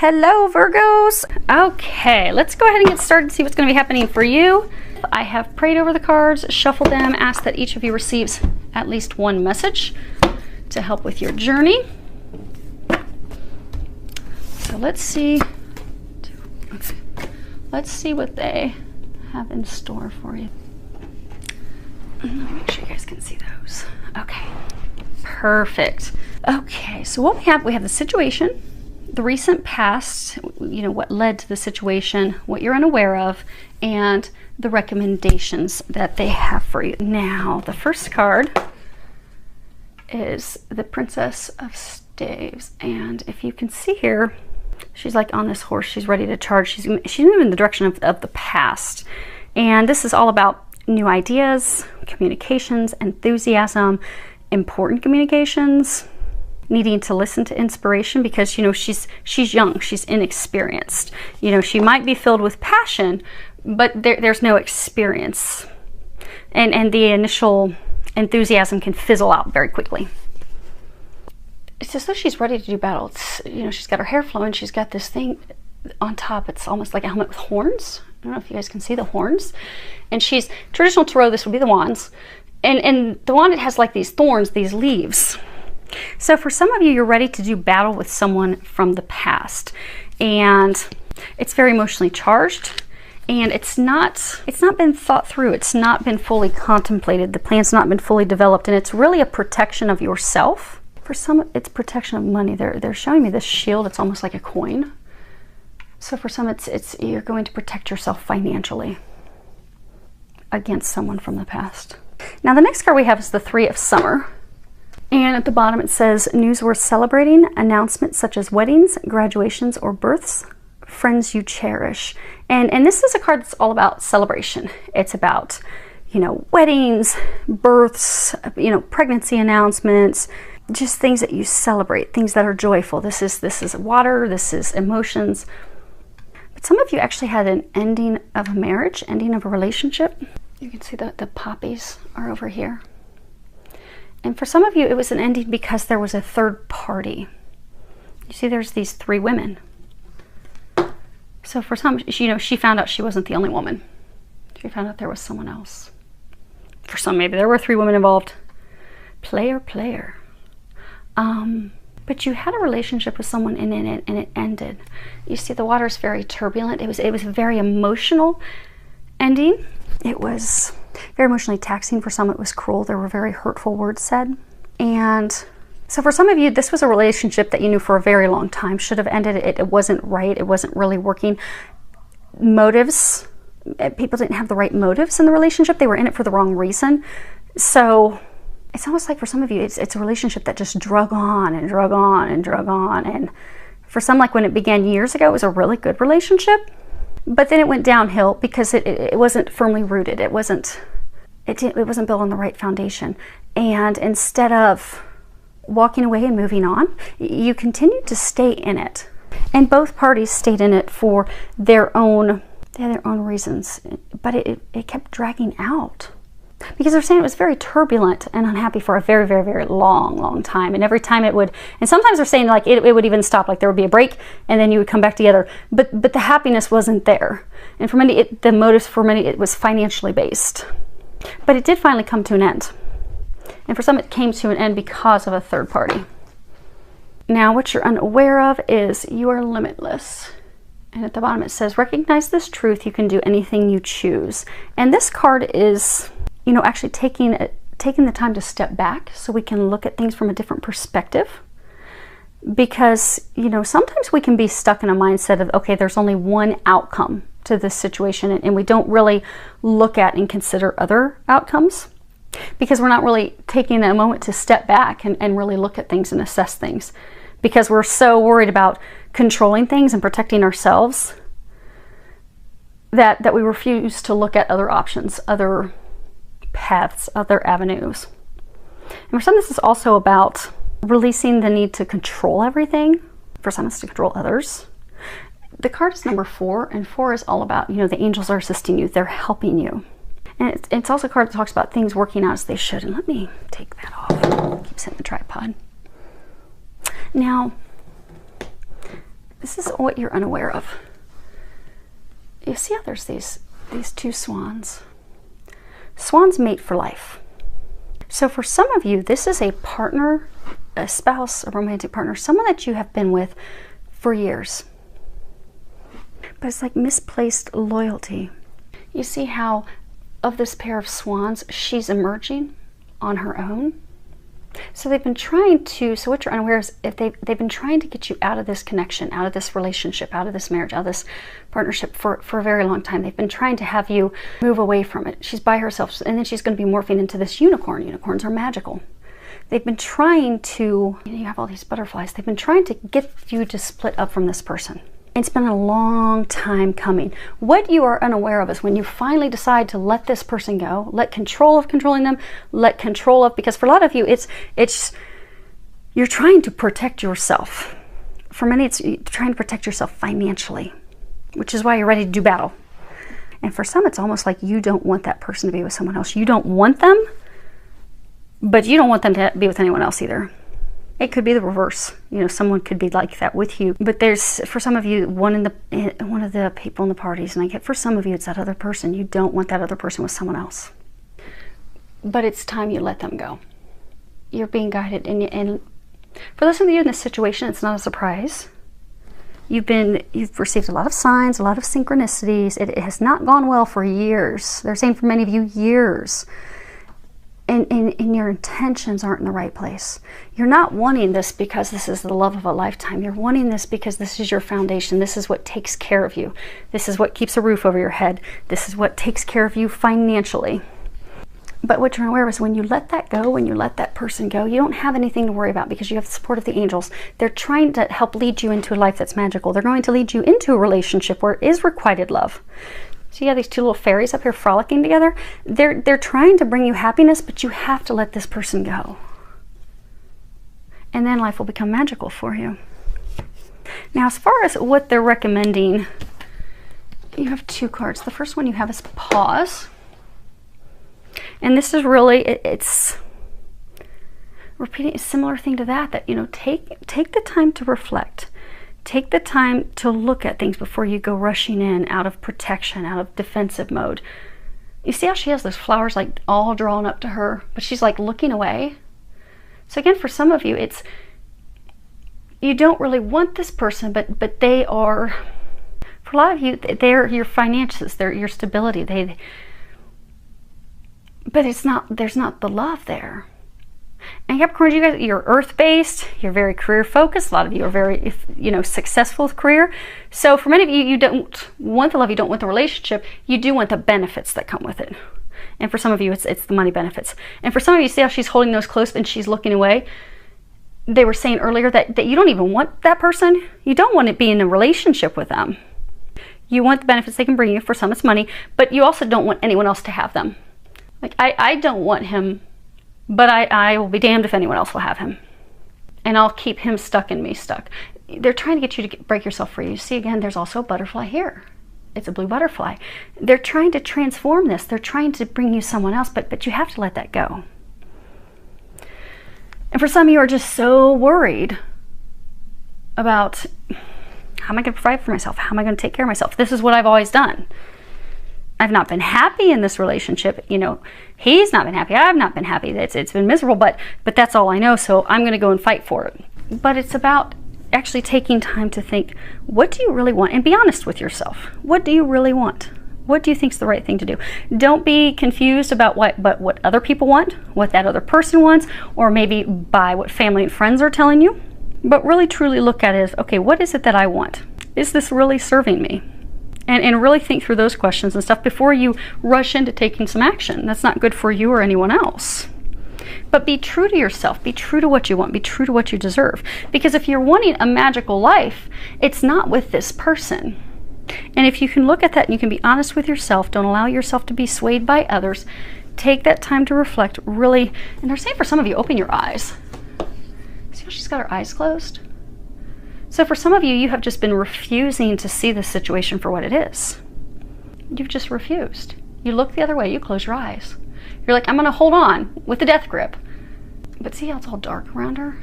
Hello, Virgos. Okay, let's go ahead and get started and see what's going to be happening for you. I have prayed over the cards, shuffled them, asked that each of you receives at least one message to help with your journey. So let's see what they have in store for you. Let me make sure you guys can see those. Okay, perfect. Okay, so what we have the situation, the recent past, you know, what led to the situation, what you're unaware of, and the recommendations that they have for you. Now, the first card is the Princess of Staves, and if you can see here, she's like on this horse. She's ready to charge. She's moving in the direction of the past, and this is all about new ideas, communications, enthusiasm, important communications, needing to listen to inspiration because, you know, she's young, she's inexperienced. You know, she might be filled with passion, but there's no experience. And the initial enthusiasm can fizzle out very quickly. It's as though she's ready to do battle. It's, you know, she's got her hair flowing, she's got this thing on top. It's almost like a helmet with horns. I don't know if you guys can see the horns. And she's, traditional tarot, this would be the wands. And the wand, it has like these thorns, these leaves. So for some of you, you're ready to do battle with someone from the past. And it's very emotionally charged. And it's not been thought through. It's not been fully contemplated. The plan's not been fully developed. And it's really a protection of yourself. For some, it's protection of money. They're showing me this shield. It's almost like a coin. So for some, it's you're going to protect yourself financially against someone from the past. Now the next card we have is the Three of Summer. And at the bottom it says, news worth celebrating, announcements such as weddings, graduations, or births, friends you cherish. And this is a card that's all about celebration. It's about, you know, weddings, births, you know, pregnancy announcements, just things that you celebrate, things that are joyful. This is water, this is emotions. But some of you actually had an ending of a marriage, ending of a relationship. You can see the poppies are over here. And for some of you, it was an ending because there was a third party. You see, there's these three women. So for some, you know, she found out she wasn't the only woman. She found out there was someone else. For some, maybe there were three women involved. Player. But you had a relationship with someone and it ended. You see, the water's very turbulent. It was a very emotional ending. It was very emotionally taxing. For some, it was cruel. There were very hurtful words said. And so for some of you, this was a relationship that you knew for a very long time. Should have ended. It wasn't right. It wasn't really working. Motives. People didn't have the right motives in the relationship. They were in it for the wrong reason. So it's almost like for some of you, it's a relationship that just drug on and drug on and drug on. And for some, like when it began years ago, it was a really good relationship. But then it went downhill because it wasn't firmly rooted. It wasn't built on the right foundation. And instead of walking away and moving on, you continued to stay in it. And both parties stayed in it for their own reasons. But it kept dragging out. Because they're saying it was very turbulent and unhappy for a very, very, very long time. And every time it would, and sometimes they're saying like it would even stop, like there would be a break and then you would come back together. But the happiness wasn't there. And for many, the motives for many, it was financially based. But it did finally come to an end. And for some, it came to an end because of a third party. Now, what you're unaware of is you are limitless. And at the bottom it says, recognize this truth, you can do anything you choose. And this card is, you know, actually taking the time to step back so we can look at things from a different perspective. Because, you know, sometimes we can be stuck in a mindset of, okay, there's only one outcome to this situation, and we don't really look at and consider other outcomes because we're not really taking a moment to step back and really look at things and assess things because we're so worried about controlling things and protecting ourselves that we refuse to look at other options, other paths, other avenues. And for some, this is also about releasing the need to control everything. For some, it's to control others. The card is number 4, and 4 is all about, you know, the angels are assisting you. They're helping you. And it's also a card that talks about things working out as they should. And let me take that off. Keeps hitting the tripod. Now, This is what you're unaware of. You see how there's these two swans. Swans mate for life. So for some of you, this is a partner, a spouse, a romantic partner, someone that you have been with for years. But it's like misplaced loyalty. You see how of this pair of swans, she's emerging on her own. So they've been trying to, so what you're unaware is if they've been trying to get you out of this connection, out of this relationship, out of this marriage, out of this partnership for a very long time. They've been trying to have you move away from it. She's by herself, and then she's going to be morphing into this unicorn. Unicorns are magical. They've been trying to, you have all these butterflies. They've been trying to get you to split up from this person. It's been a long time coming. What you are unaware of is when you finally decide to let this person go, let control of controlling them, let control of, because for a lot of you, it's you're trying to protect yourself. For many, it's trying to protect yourself financially, which is why you're ready to do battle. And for some, it's almost like you don't want that person to be with someone else. You don't want them, but you don't want them to be with anyone else either. It could be the reverse. Someone could be like that with you. But there's, for some of you, one of the people in the parties, and I get for some of you, it's that other person. You don't want that other person with someone else. But it's time you let them go. You're being guided. And for those of you in this situation, it's not a surprise. You've received a lot of signs, a lot of synchronicities. It has not gone well for years. They're saying for many of you, years. And your intentions aren't in the right place. You're not wanting this because this is the love of a lifetime. You're wanting this because this is your foundation. This is what takes care of you. This is what keeps a roof over your head. This is what takes care of you financially. But what you're aware of is when you let that go, when you let that person go, you don't have anything to worry about because you have the support of the angels. They're trying to help lead you into a life that's magical. They're going to lead you into a relationship where it is requited love. So you have these two little fairies up here frolicking together. They're trying to bring you happiness, but you have to let this person go. And then life will become magical for you. Now, as far as what they're recommending, you have two cards. The first one you have is pause. And this is really, it's repeating a similar thing to that take the time to reflect. Take the time to look at things before you go rushing in out of protection, out of defensive mode. You see how she has those flowers like all drawn up to her, but she's like looking away. So again, for some of you, it's, you don't really want this person, but they are, for a lot of you, they're your finances, they're your stability. But there's not the love there. And Capricorn, you guys, you're earth-based, you're very career-focused. A lot of you are very, successful with career. So for many of you, you don't want the love, you don't want the relationship, you do want the benefits that come with it. And for some of you, it's the money benefits. And for some of you, see how she's holding those close and she's looking away? They were saying earlier that you don't even want that person. You don't want to be in a relationship with them. You want the benefits they can bring you. For some, it's money. But you also don't want anyone else to have them. Like, I don't want him, but I will be damned if anyone else will have him. And I'll keep him stuck and me stuck. They're trying to get you to break yourself free. You see, again, there's also a butterfly here. It's a blue butterfly. They're trying to transform this. They're trying to bring you someone else, but you have to let that go. And for some of you are just so worried about, how am I going to provide for myself? How am I going to take care of myself? This is what I've always done. I've not been happy in this relationship. He's not been happy. I've not been happy. It's been miserable, but that's all I know, so I'm going to go and fight for it. But it's about actually taking time to think, what do you really want? And be honest with yourself. What do you really want? What do you think is the right thing to do? Don't be confused about what other people want, what that other person wants, or maybe by what family and friends are telling you. But really truly look at it as, okay, what is it that I want? Is this really serving me? And really think through those questions and stuff before you rush into taking some action. That's not good for you or anyone else. But be true to yourself. Be true to what you want. Be true to what you deserve. Because if you're wanting a magical life, it's not with this person. And if you can look at that and you can be honest with yourself, don't allow yourself to be swayed by others, take that time to reflect, really. And they're saying for some of you, open your eyes. See how she's got her eyes closed? So for some of you, you have just been refusing to see this situation for what it is. You've just refused. You look the other way, you close your eyes. You're like, I'm going to hold on with the death grip. But see how it's all dark around her?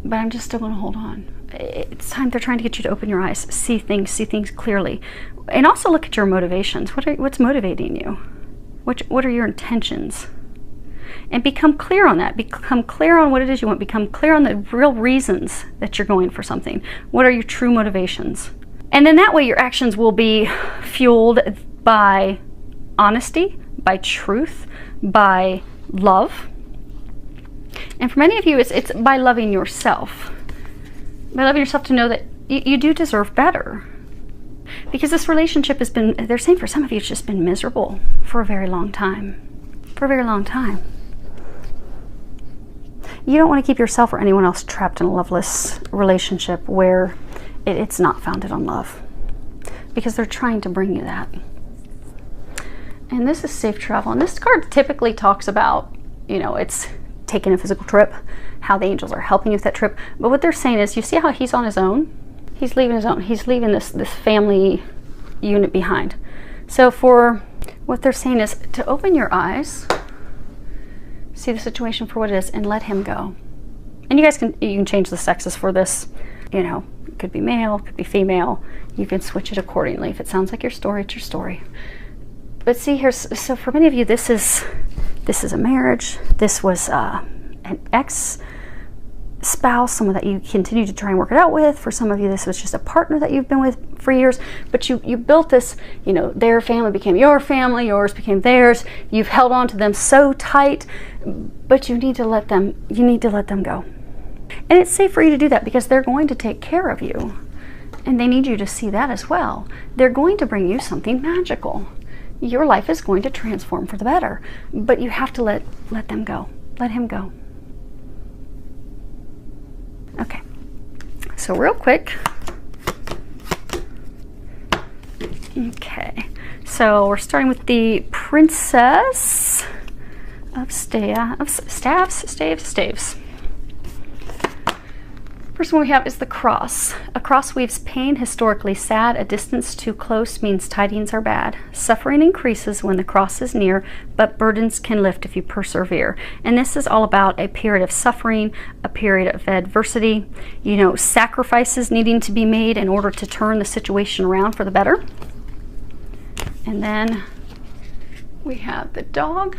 but I'm just still going to hold on. It's time. They're trying to get you to open your eyes, see things clearly, and also look at your motivations. What's motivating you? What are your intentions? And become clear on that. Become clear on what it is you want. Become clear on the real reasons that you're going for something. What are your true motivations? And then that way your actions will be fueled by honesty, by truth, by love. And for many of you, it's by loving yourself. By loving yourself to know that you do deserve better. Because this relationship has been, they're saying for some of you, it's just been miserable for a very long time. For a very long time. You don't want to keep yourself or anyone else trapped in a loveless relationship where it's not founded on love. Because they're trying to bring you that. And this is safe travel. And this card typically talks about, you know, it's taking a physical trip, how the angels are helping you with that trip. But what they're saying is, you see how he's on his own? He's leaving his own. He's leaving this family unit behind. So for what they're saying is to open your eyes, see the situation for what it is, and let him go. And you guys can change the sexes for this. You know, it could be male, it could be female. You can switch it accordingly. If it sounds like your story, it's your story. But see here, so for many of you, this is a marriage. This was an ex-spouse, someone that you continue to try and work it out with. For some of you, this was just a partner that you've been with for years. But you built this, you know, their family became your family, yours became theirs. You've held on to them so tight, but you need to let them go. And it's safe for you to do that because they're going to take care of you. And they need you to see that as well. They're going to bring you something magical. Your life is going to transform for the better, but you have to let them go. Let him go. Okay, so real quick. Okay, so we're starting with the Princess of Staves. First one we have is the Cross. A cross weaves pain, historically sad. A distance too close means tidings are bad. Suffering increases when the cross is near, but burdens can lift if you persevere. And this is all about a period of suffering, a period of adversity, you know, sacrifices needing to be made in order to turn the situation around for the better. And then we have the Dog.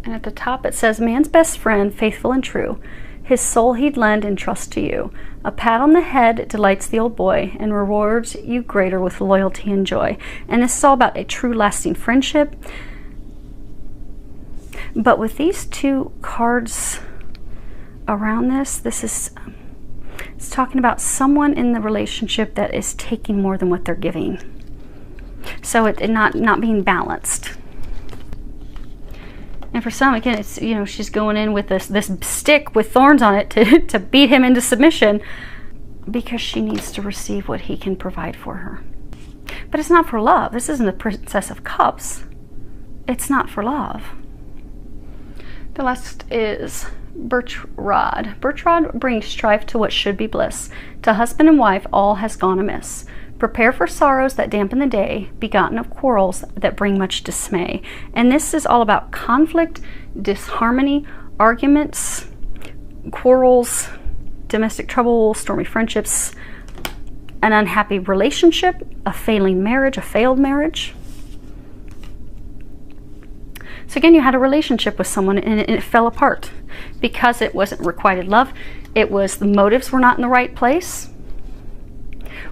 And at the top it says, man's best friend, faithful and true. His soul he'd lend in trust to you. A pat on the head delights the old boy and rewards you greater with loyalty and joy. And this is all about a true lasting friendship. But with these two cards around this is it's talking about someone in the relationship that is taking more than what they're giving. So it not being balanced. And for some, again, it's, you know, she's going in with this stick with thorns on it to beat him into submission because she needs to receive what he can provide for her. But it's not for love. This isn't the Princess of Cups. It's not for love. The last is Birch Rod. Birch Rod brings strife to what should be bliss. To husband and wife, all has gone amiss. Prepare for sorrows that dampen the day, begotten of quarrels that bring much dismay. And this is all about conflict, disharmony, arguments, quarrels, domestic trouble, stormy friendships, an unhappy relationship, a failing marriage, a failed marriage. So again, you had a relationship with someone and it fell apart because it wasn't requited love. It was the motives were not in the right place.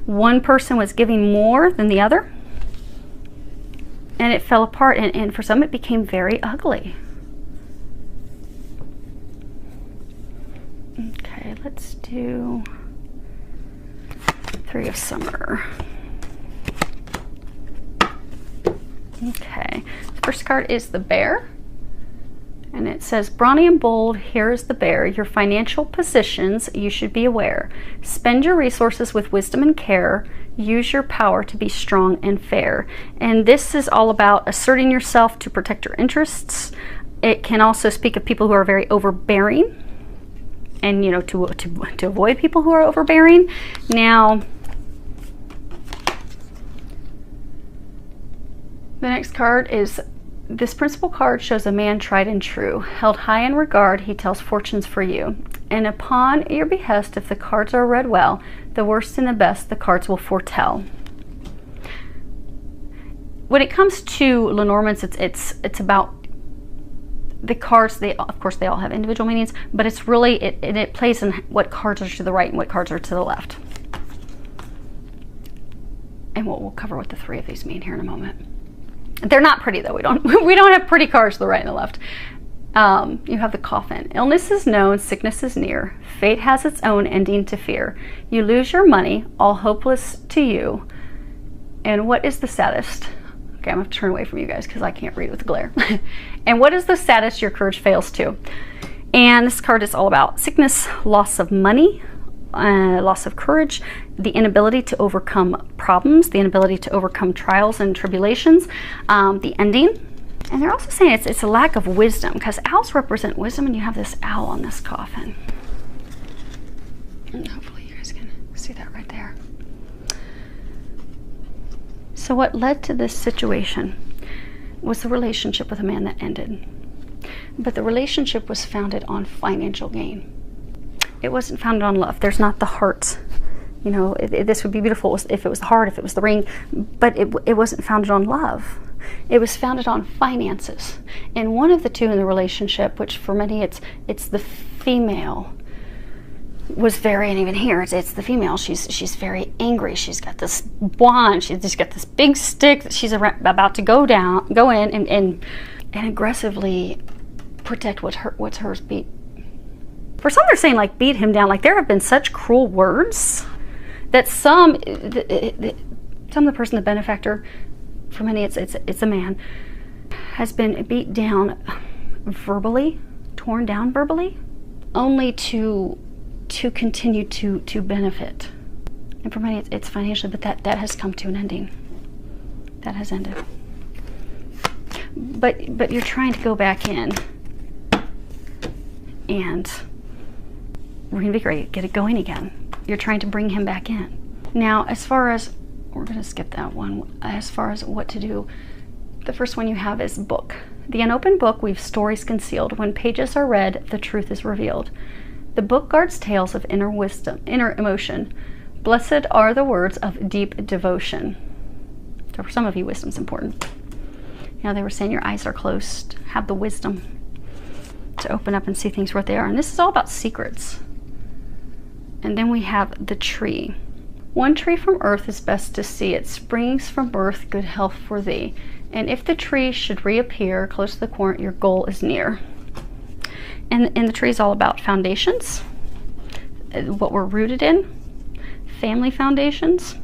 One person was giving more than the other, and it fell apart, and for some it became very ugly. Okay, let's do Three of Summer. Okay, the first card is the Bear. And it says, brawny and bold, here is the bear. Your financial positions, you should be aware. Spend your resources with wisdom and care. Use your power to be strong and fair. And this is all about asserting yourself to protect your interests. It can also speak of people who are very overbearing. And, you know, to avoid people who are overbearing. Now, the next card is... This principal card shows a man tried and true. Held high in regard, he tells fortunes for you. And upon your behest, if the cards are read well, the worst and the best the cards will foretell. When it comes to Lenormands, it's about the cards. Of course they all have individual meanings, but it's really it plays in what cards are to the right and what cards are to the left. And we'll cover what the three of these mean here in a moment. They're not pretty though. We don't have pretty cards to the right and the left. You have the coffin. Illness is known, sickness is near. Fate has its own ending to fear. You lose your money, all hopeless to you. And what is the saddest? Okay, I'm going to turn away from you guys because I can't read with the glare. And what is the saddest your courage fails to? And this card is all about sickness, loss of money, loss of courage, the inability to overcome problems, the inability to overcome trials and tribulations, the ending. And they're also saying it's a lack of wisdom, because owls represent wisdom, and you have this owl on this coffin. And hopefully you guys can see that right there. So what led to this situation was the relationship with a man that ended. But the relationship was founded on financial gain. It wasn't founded on love. There's not the heart. You know, this would be beautiful if it was the heart, if it was the ring, but it wasn't founded on love. It was founded on finances. And one of the two in the relationship, which for many it's the female, was very, and even here it's the female, she's very angry. She's got this wand, she's just got this big stick that she's about to go in and aggressively protect what's hers. Beat. For some, they're saying like beat him down. Like there have been such cruel words that some of the person, the benefactor, for many it's a man, has been beat down verbally, torn down verbally, only to continue to benefit. And for many it's financially, but that has come to an ending. That has ended. But you're trying to go back in and reinvigorate it, get it going again. You're trying to bring him back in. Now, as far as, we're going to skip that one, as far as what to do, the first one you have is book. The unopened book weaves stories concealed. When pages are read, the truth is revealed. The book guards tales of inner wisdom, inner emotion. Blessed are the words of deep devotion. So for some of you, wisdom's important. You know, they were saying your eyes are closed. Have the wisdom to open up and see things for what they are. And this is all about secrets. And then we have the tree. One tree from earth is best to see. It springs from birth, good health for thee. And if the tree should reappear close to the corner, your goal is near. And the tree is all about foundations, what we're rooted in, family foundations.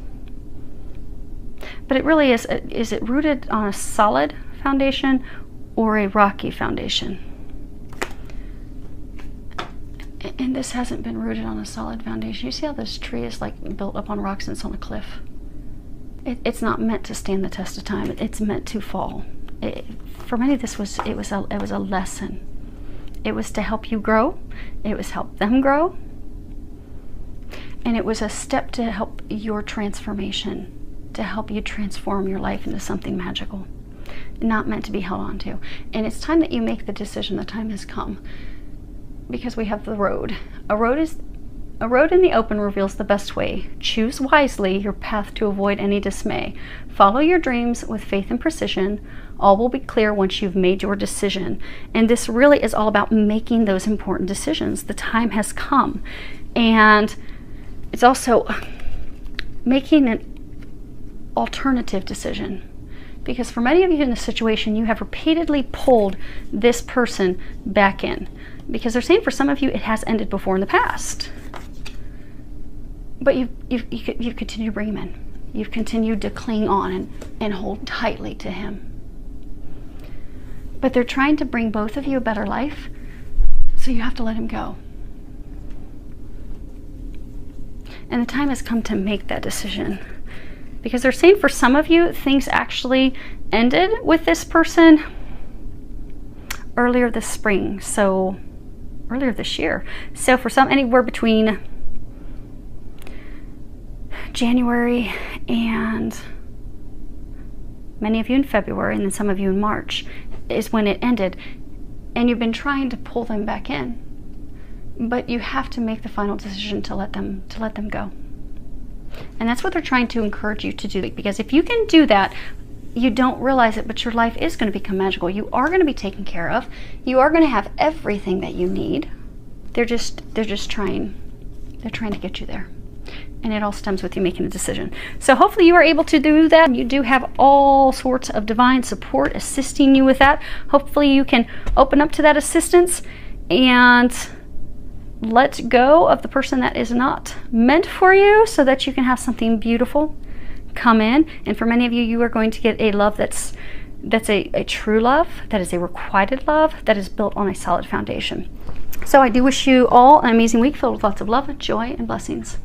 But it really is it rooted on a solid foundation or a rocky foundation? And this hasn't been rooted on a solid foundation. You see how this tree is like built up on rocks and it's on a cliff? It's not meant to stand the test of time. It's meant to fall. For many, it was a lesson. It was to help you grow. It was help them grow. And it was a step to help your transformation, to help you transform your life into something magical, not meant to be held on to. And it's time that you make the decision. The time has come. Because we have the road. A road in the open reveals the best way. Choose wisely your path to avoid any dismay. Follow your dreams with faith and precision. All will be clear once you've made your decision. And this really is all about making those important decisions. The time has come. And it's also making an alternative decision. Because for many of you in this situation, you have repeatedly pulled this person back in. Because they're saying for some of you, it has ended before in the past. But you've continued to bring him in. You've continued to cling on and hold tightly to him. But they're trying to bring both of you a better life, so you have to let him go. And the time has come to make that decision. Because they're saying for some of you, things actually ended with this person earlier this spring. So earlier this year. So for some, anywhere between January and many of you in February, and then some of you in March, is when it ended. And you've been trying to pull them back in. but you have to make the final decision to let them go. And that's what they're trying to encourage you to do, because if you can do that, you don't realize it, but your life is going to become magical. You are going to be taken care of. You are going to have everything that you need. They're just trying to get you there. And it all stems with you making a decision. So hopefully you are able to do that. You do have all sorts of divine support assisting you with that. Hopefully you can open up to that assistance and let go of the person that is not meant for you, so that you can have something beautiful come in. And for many of you, you are going to get a love that's a true love, that is a requited love, that is built on a solid foundation. So I do wish you all an amazing week filled with lots of love, joy, and blessings.